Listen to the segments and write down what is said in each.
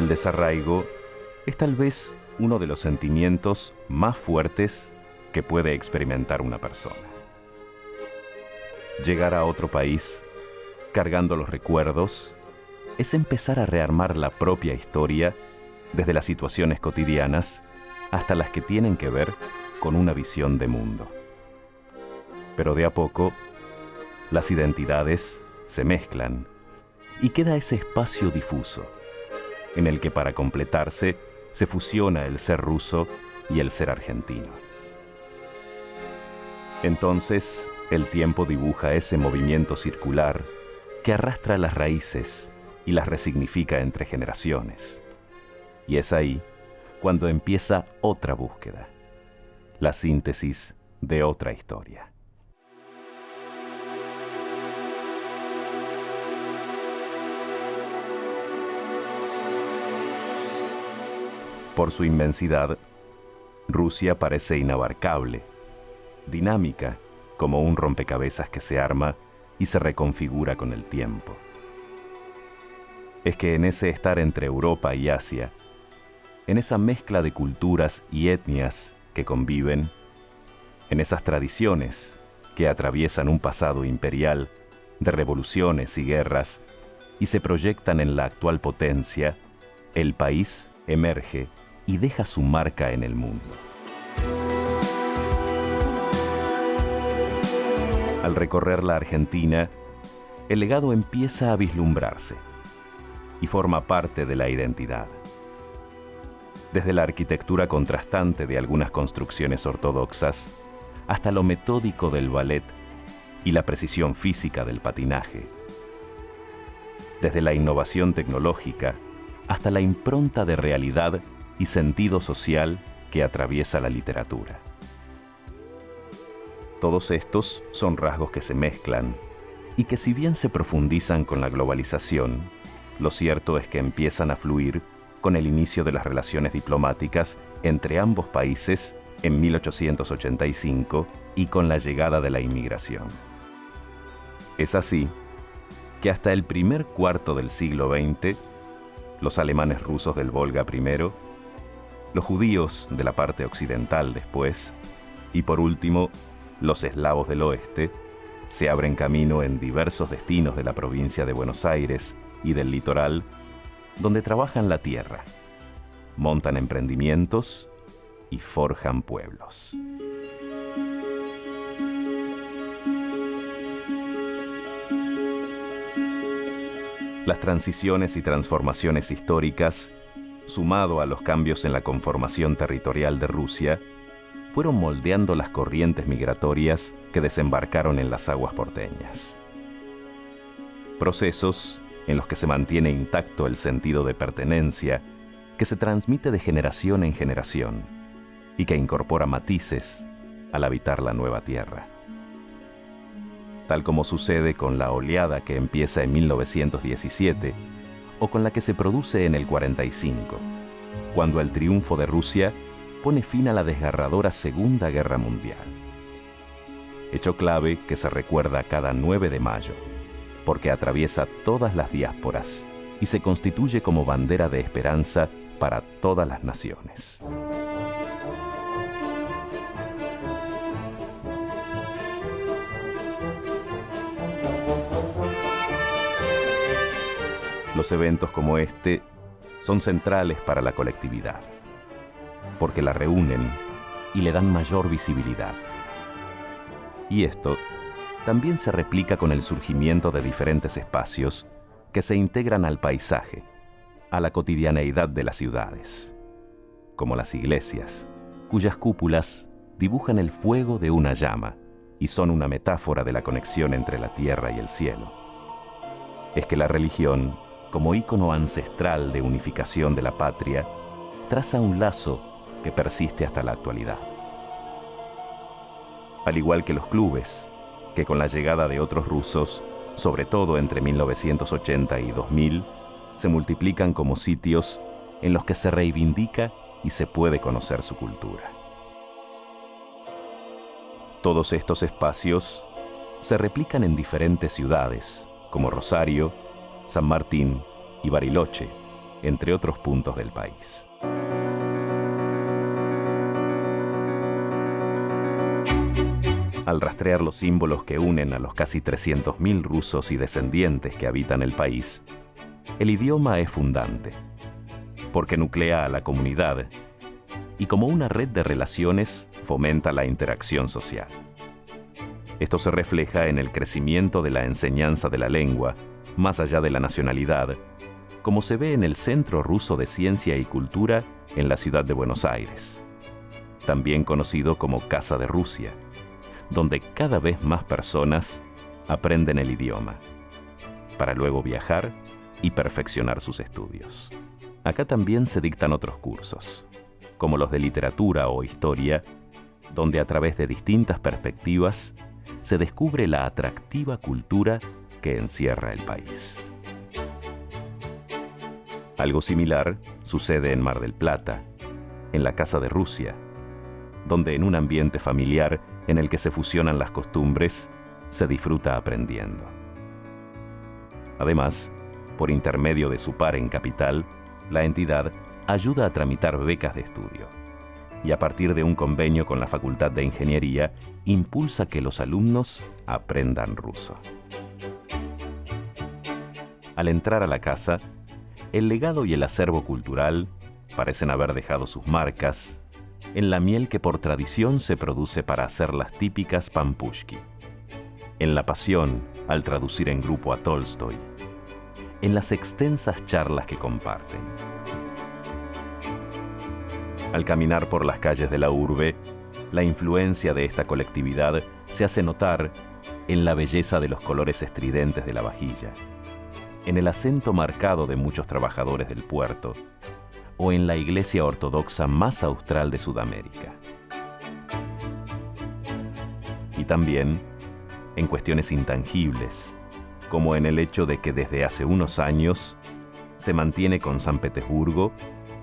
desarraigo es tal vez uno de los sentimientos más fuertes que puede experimentar una persona. Llegar a otro país, cargando los recuerdos, es empezar a rearmar la propia historia desde las situaciones cotidianas hasta las que tienen que ver con una visión de mundo. Pero de a poco, las identidades se mezclan y queda ese espacio difuso, en el que para completarse se fusiona el ser ruso y el ser argentino. Entonces, el tiempo dibuja ese movimiento circular que arrastra las raíces y las resignifica entre generaciones. Y es ahí cuando empieza otra búsqueda, la síntesis de otra historia. Por su inmensidad, Rusia parece inabarcable, dinámica como un rompecabezas que se arma y se reconfigura con el tiempo. Es que en ese estar entre Europa y Asia, en esa mezcla de culturas y etnias que conviven, en esas tradiciones que atraviesan un pasado imperial de revoluciones y guerras y se proyectan en la actual potencia, el país emerge y deja su marca en el mundo. Al recorrer la Argentina, el legado empieza a vislumbrarse y forma parte de la identidad. Desde la arquitectura contrastante de algunas construcciones ortodoxas hasta lo metódico del ballet y la precisión física del patinaje. Desde la innovación tecnológica hasta la impronta de realidad y sentido social que atraviesa la literatura. Todos estos son rasgos que se mezclan y que, si bien se profundizan con la globalización, lo cierto es que empiezan a fluir con el inicio de las relaciones diplomáticas entre ambos países en 1885 y con la llegada de la inmigración. Es así que hasta el primer cuarto del siglo XX, los alemanes rusos del Volga primero, los judíos de la parte occidental después, y por último, los eslavos del oeste, se abren camino en diversos destinos de la provincia de Buenos Aires y del litoral, donde trabajan la tierra, montan emprendimientos y forjan pueblos. Las transiciones y transformaciones históricas, sumado a los cambios en la conformación territorial de Rusia, fueron moldeando las corrientes migratorias que desembarcaron en las aguas porteñas. Procesos en los que se mantiene intacto el sentido de pertenencia que se transmite de generación en generación y que incorpora matices al habitar la nueva tierra. Tal como sucede con la oleada que empieza en 1917 o con la que se produce en el 45, cuando el triunfo de Rusia pone fin a la desgarradora Segunda Guerra Mundial. Hecho clave que se recuerda cada 9 de mayo, porque atraviesa todas las diásporas y se constituye como bandera de esperanza para todas las naciones. Los eventos como este son centrales para la colectividad, porque la reúnen y le dan mayor visibilidad. Y esto también se replica con el surgimiento de diferentes espacios que se integran al paisaje, a la cotidianeidad de las ciudades, como las iglesias, cuyas cúpulas dibujan el fuego de una llama y son una metáfora de la conexión entre la tierra y el cielo. Es que la religión, como ícono ancestral de unificación de la patria, traza un lazo que persiste hasta la actualidad. Al igual que los clubes, que con la llegada de otros rusos, sobre todo entre 1980 y 2000, se multiplican como sitios en los que se reivindica y se puede conocer su cultura. Todos estos espacios se replican en diferentes ciudades, como Rosario, San Martín y Bariloche, entre otros puntos del país. Al rastrear los símbolos que unen a los casi 300.000 rusos y descendientes que habitan el país, el idioma es fundante, porque nuclea a la comunidad y como una red de relaciones fomenta la interacción social. Esto se refleja en el crecimiento de la enseñanza de la lengua, más allá de la nacionalidad, como se ve en el Centro Ruso de Ciencia y Cultura en la ciudad de Buenos Aires, también conocido como Casa de Rusia, donde cada vez más personas aprenden el idioma, para luego viajar y perfeccionar sus estudios. Acá también se dictan otros cursos, como los de literatura o historia, donde a través de distintas perspectivas se descubre la atractiva cultura que encierra el país. Algo similar sucede en Mar del Plata, en la Casa de Rusia, donde en un ambiente familiar en el que se fusionan las costumbres, se disfruta aprendiendo. Además, por intermedio de su par en Capital, la entidad ayuda a tramitar becas de estudio y a partir de un convenio con la Facultad de Ingeniería, impulsa que los alumnos aprendan ruso. Al entrar a la casa, el legado y el acervo cultural parecen haber dejado sus marcas en la miel que por tradición se produce para hacer las típicas pampushki, en la pasión al traducir en grupo a Tolstoy, en las extensas charlas que comparten. Al caminar por las calles de la urbe, la influencia de esta colectividad se hace notar en la belleza de los colores estridentes de la vajilla, en el acento marcado de muchos trabajadores del puerto, o en la iglesia ortodoxa más austral de Sudamérica. Y también en cuestiones intangibles, como en el hecho de que desde hace unos años se mantiene con San Petersburgo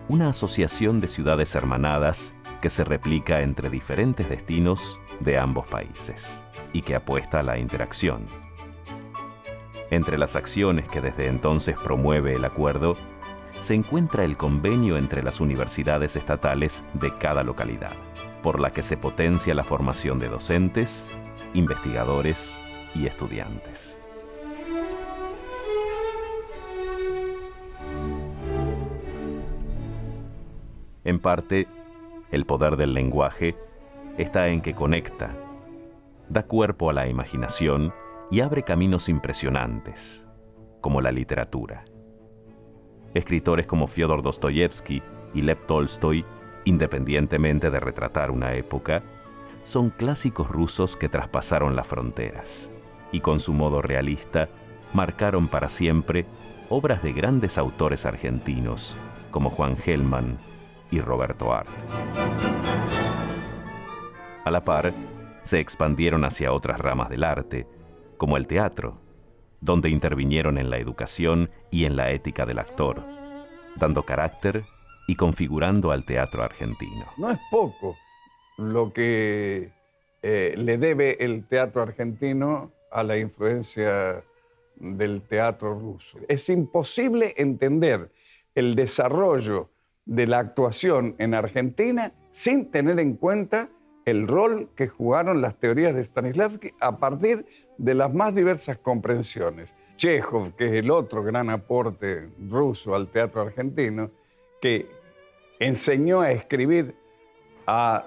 una asociación de ciudades hermanadas que se replica entre diferentes destinos de ambos países y que apuesta a la interacción. Entre las acciones que desde entonces promueve el acuerdo, se encuentra el convenio entre las universidades estatales de cada localidad, por la que se potencia la formación de docentes, investigadores y estudiantes. En parte, el poder del lenguaje está en que conecta, da cuerpo a la imaginación y abre caminos impresionantes, como la literatura. Escritores como Fyodor Dostoyevsky y Lev Tolstoy, independientemente de retratar una época, son clásicos rusos que traspasaron las fronteras y con su modo realista marcaron para siempre obras de grandes autores argentinos como Juan Gelman y Roberto Art. A la par, se expandieron hacia otras ramas del arte, como el teatro, donde intervinieron en la educación y en la ética del actor, dando carácter y configurando al teatro argentino. No es poco lo que le debe el teatro argentino a la influencia del teatro ruso. Es imposible entender el desarrollo de la actuación en Argentina sin tener en cuenta el rol que jugaron las teorías de Stanislavski a partir de las más diversas comprensiones. Chekhov, que es el otro gran aporte ruso al teatro argentino, que enseñó a escribir a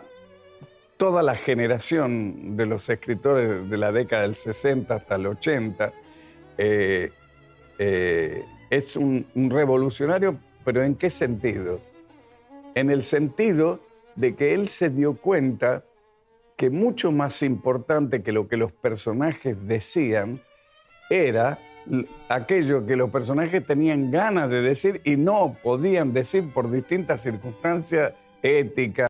toda la generación de los escritores de la década del 60 hasta el 80, es un revolucionario, pero ¿en qué sentido? En el sentido de que él se dio cuenta que mucho más importante que lo que los personajes decían era aquello que los personajes tenían ganas de decir y no podían decir por distintas circunstancias éticas.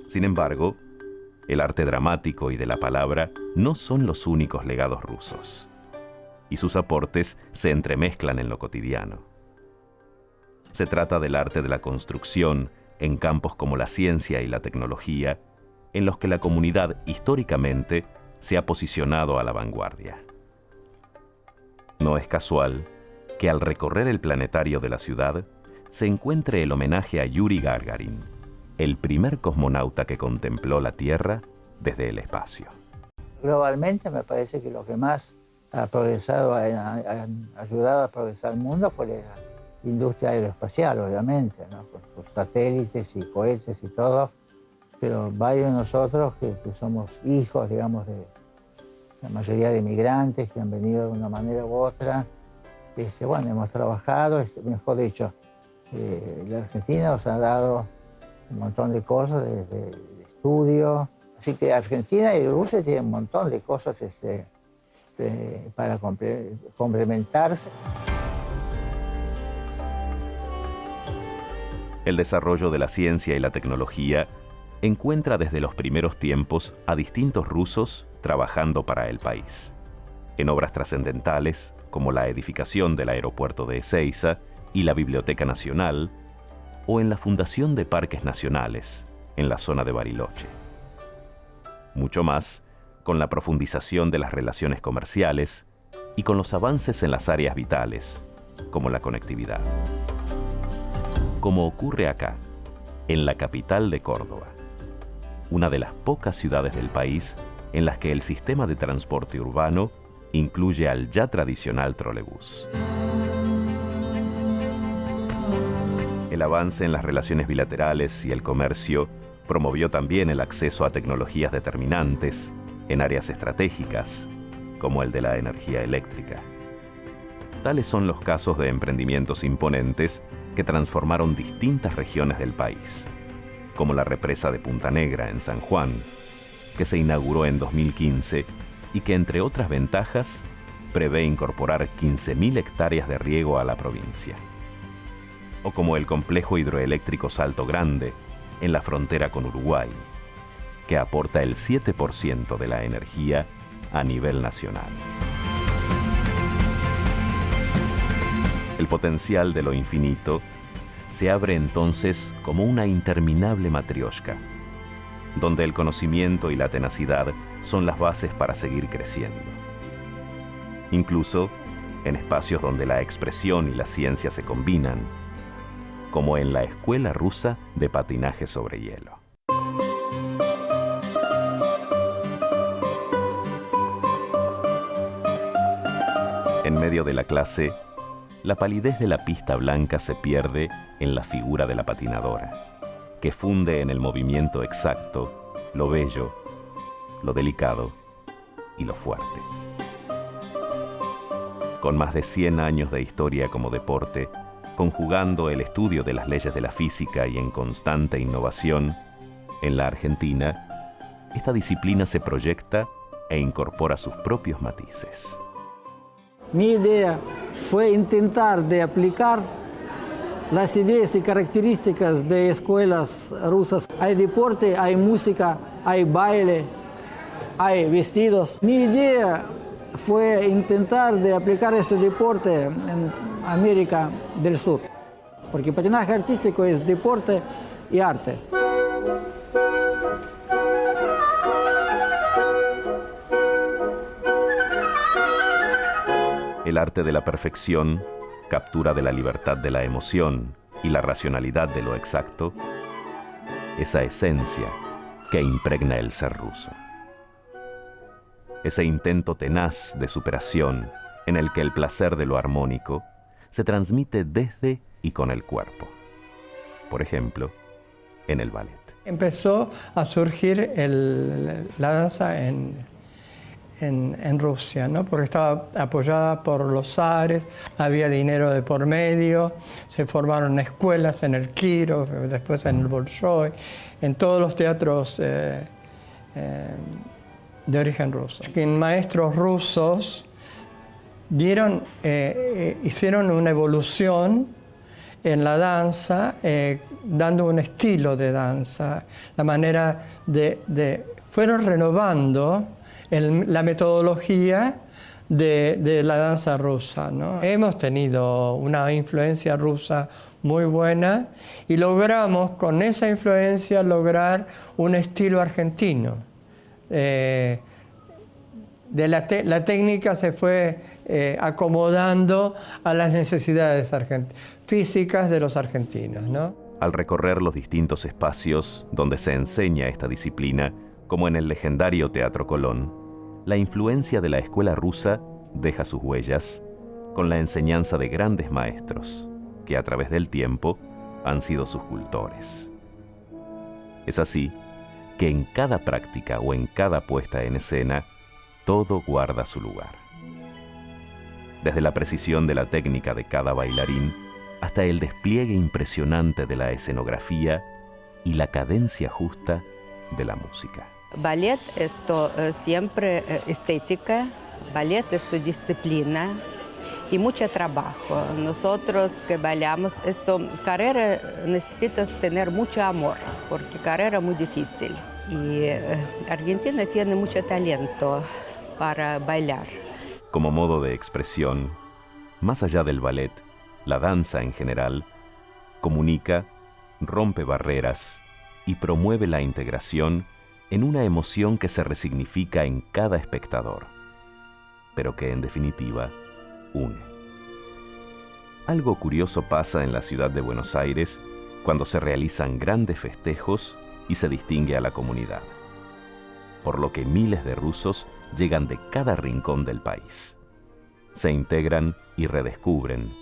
Sin embargo, el arte dramático y de la palabra no son los únicos legados rusos, y sus aportes se entremezclan en lo cotidiano. Se trata del arte de la construcción en campos como la ciencia y la tecnología, en los que la comunidad históricamente se ha posicionado a la vanguardia. No es casual que al recorrer el planetario de la ciudad se encuentre el homenaje a Yuri Gagarin, el primer cosmonauta que contempló la Tierra desde el espacio. Globalmente me parece que lo que más ha progresado, ha ayudado a progresar el mundo fue la industria aeroespacial, obviamente, ¿no? Con sus satélites y cohetes y todo, pero varios de nosotros que somos hijos, digamos, de la mayoría de inmigrantes que han venido de una manera u otra, bueno, hemos trabajado, mejor dicho, la Argentina nos ha dado un montón de cosas de estudio, así que Argentina y Rusia tienen un montón de cosas para complementarse. El desarrollo de la ciencia y la tecnología encuentra desde los primeros tiempos a distintos rusos trabajando para el país, en obras trascendentales como la edificación del aeropuerto de Ezeiza y la Biblioteca Nacional, o en la fundación de parques nacionales en la zona de Bariloche. Mucho más con la profundización de las relaciones comerciales y con los avances en las áreas vitales, como la conectividad. Como ocurre acá, en la capital de Córdoba, una de las pocas ciudades del país en las que el sistema de transporte urbano incluye al ya tradicional trolebús. El avance en las relaciones bilaterales y el comercio promovió también el acceso a tecnologías determinantes en áreas estratégicas, como el de la energía eléctrica. Tales son los casos de emprendimientos imponentes que transformaron distintas regiones del país, como la represa de Punta Negra en San Juan, que se inauguró en 2015 y que, entre otras ventajas, prevé incorporar 15.000 hectáreas de riego a la provincia. O como el complejo hidroeléctrico Salto Grande, en la frontera con Uruguay, que aporta el 7% de la energía a nivel nacional. El potencial de lo infinito se abre entonces como una interminable matrioshka, donde el conocimiento y la tenacidad son las bases para seguir creciendo. Incluso en espacios donde la expresión y la ciencia se combinan, como en la Escuela Rusa de Patinaje sobre Hielo. En medio de la clase, la palidez de la pista blanca se pierde en la figura de la patinadora, que funde en el movimiento exacto lo bello, lo delicado y lo fuerte. Con más de 100 años de historia como deporte, conjugando el estudio de las leyes de la física y en constante innovación, en la Argentina, esta disciplina se proyecta e incorpora sus propios matices. Mi idea fue intentar de aplicar las ideas y características de escuelas rusas. Hay deporte, hay música, hay baile, hay vestidos. Mi idea fue intentar de aplicar este deporte en América del Sur, porque patinaje artístico es deporte y arte. El arte de la perfección, captura de la libertad de la emoción y la racionalidad de lo exacto, esa esencia que impregna el ser ruso. Ese intento tenaz de superación en el que el placer de lo armónico se transmite desde y con el cuerpo. Por ejemplo, en el ballet. Empezó a surgir la danza en Rusia, ¿no? Porque estaba apoyada por los zares, había dinero de por medio, se formaron escuelas en el Kirov, después en el Bolshoi, en todos los teatros de origen ruso. Maestros rusos hicieron una evolución en la danza, dando un estilo de danza, la manera fueron renovando la metodología de la danza rusa, ¿no? Hemos tenido una influencia rusa muy buena y logramos con esa influencia lograr un estilo argentino. La técnica se fue acomodando a las necesidades físicas de los argentinos, ¿no? Al recorrer los distintos espacios donde se enseña esta disciplina, como en el legendario Teatro Colón, la influencia de la escuela rusa deja sus huellas con la enseñanza de grandes maestros que a través del tiempo han sido sus cultores. Es así que en cada práctica o en cada puesta en escena, todo guarda su lugar. Desde la precisión de la técnica de cada bailarín hasta el despliegue impresionante de la escenografía y la cadencia justa de la música. Ballet esto siempre estética, ballet esto disciplina y mucho trabajo. Nosotros que bailamos, carrera necesitas tener mucho amor, porque carrera es muy difícil. Y Argentina tiene mucho talento para bailar. Como modo de expresión, más allá del ballet, la danza en general comunica, rompe barreras y promueve la integración en una emoción que se resignifica en cada espectador, pero que en definitiva une. Algo curioso pasa en la ciudad de Buenos Aires cuando se realizan grandes festejos y se distingue a la comunidad, por lo que miles de rusos llegan de cada rincón del país. Se integran y redescubren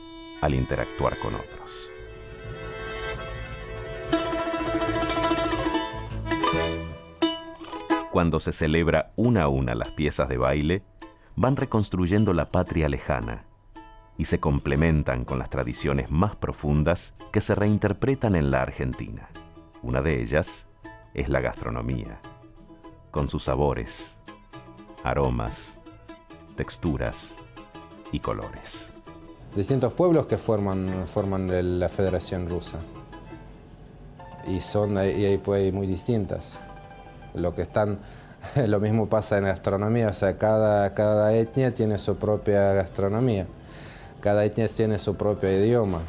al interactuar con otros. Cuando se celebra una a una las piezas de baile, van reconstruyendo la patria lejana y se complementan con las tradiciones más profundas que se reinterpretan en la Argentina. Una de ellas es la gastronomía, con sus sabores, aromas, texturas y colores. Distintos pueblos que forman la Federación Rusa y hay muy distintas. Lo mismo pasa en gastronomía, o sea, cada etnia tiene su propia gastronomía, cada etnia tiene su propio idioma.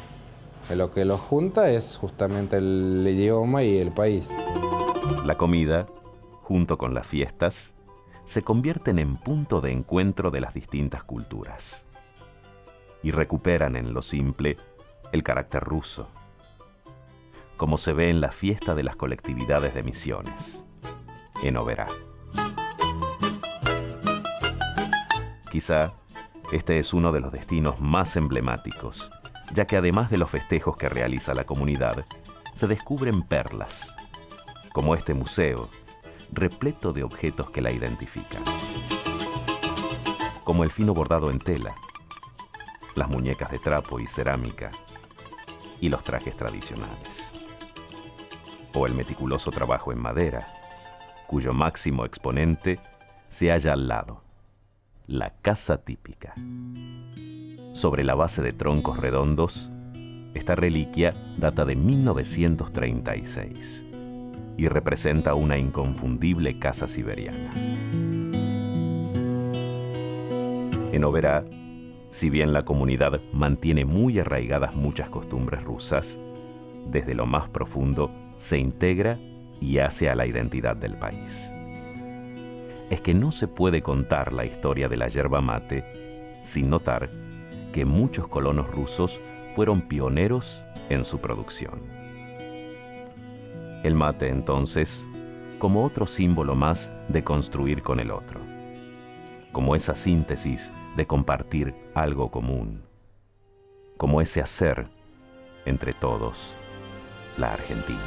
Lo que los junta es justamente el idioma y el país. La comida, junto con las fiestas, se convierten en punto de encuentro de las distintas culturas y recuperan en lo simple el carácter ruso, como se ve en la fiesta de las colectividades de Misiones, en Oberá. Quizá este es uno de los destinos más emblemáticos, ya que además de los festejos que realiza la comunidad, se descubren perlas, como este museo, repleto de objetos que la identifican, como el fino bordado en tela, las muñecas de trapo y cerámica y los trajes tradicionales, o el meticuloso trabajo en madera, cuyo máximo exponente se halla al lado, la casa típica. Sobre la base de troncos redondos, esta reliquia data de 1936 y representa una inconfundible casa siberiana. En Oberá, si bien la comunidad mantiene muy arraigadas muchas costumbres rusas, desde lo más profundo se integra y hace a la identidad del país. Es que no se puede contar la historia de la yerba mate sin notar que muchos colonos rusos fueron pioneros en su producción. El mate, entonces, como otro símbolo más de construir con el otro, como esa síntesis de compartir algo común, como ese hacer entre todos la Argentina.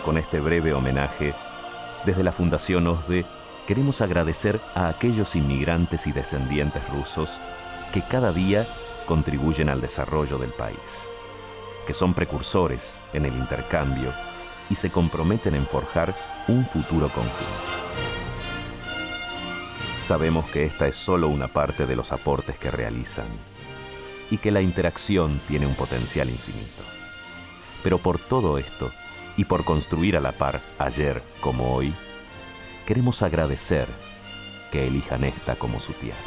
Con este breve homenaje, desde la Fundación OSDE queremos agradecer a aquellos inmigrantes y descendientes rusos que cada día contribuyen al desarrollo del país, que son precursores en el intercambio y se comprometen en forjar un futuro conjunto. Sabemos que esta es solo una parte de los aportes que realizan y que la interacción tiene un potencial infinito. Pero por todo esto, y por construir a la par ayer como hoy, queremos agradecer que elijan esta como su tierra.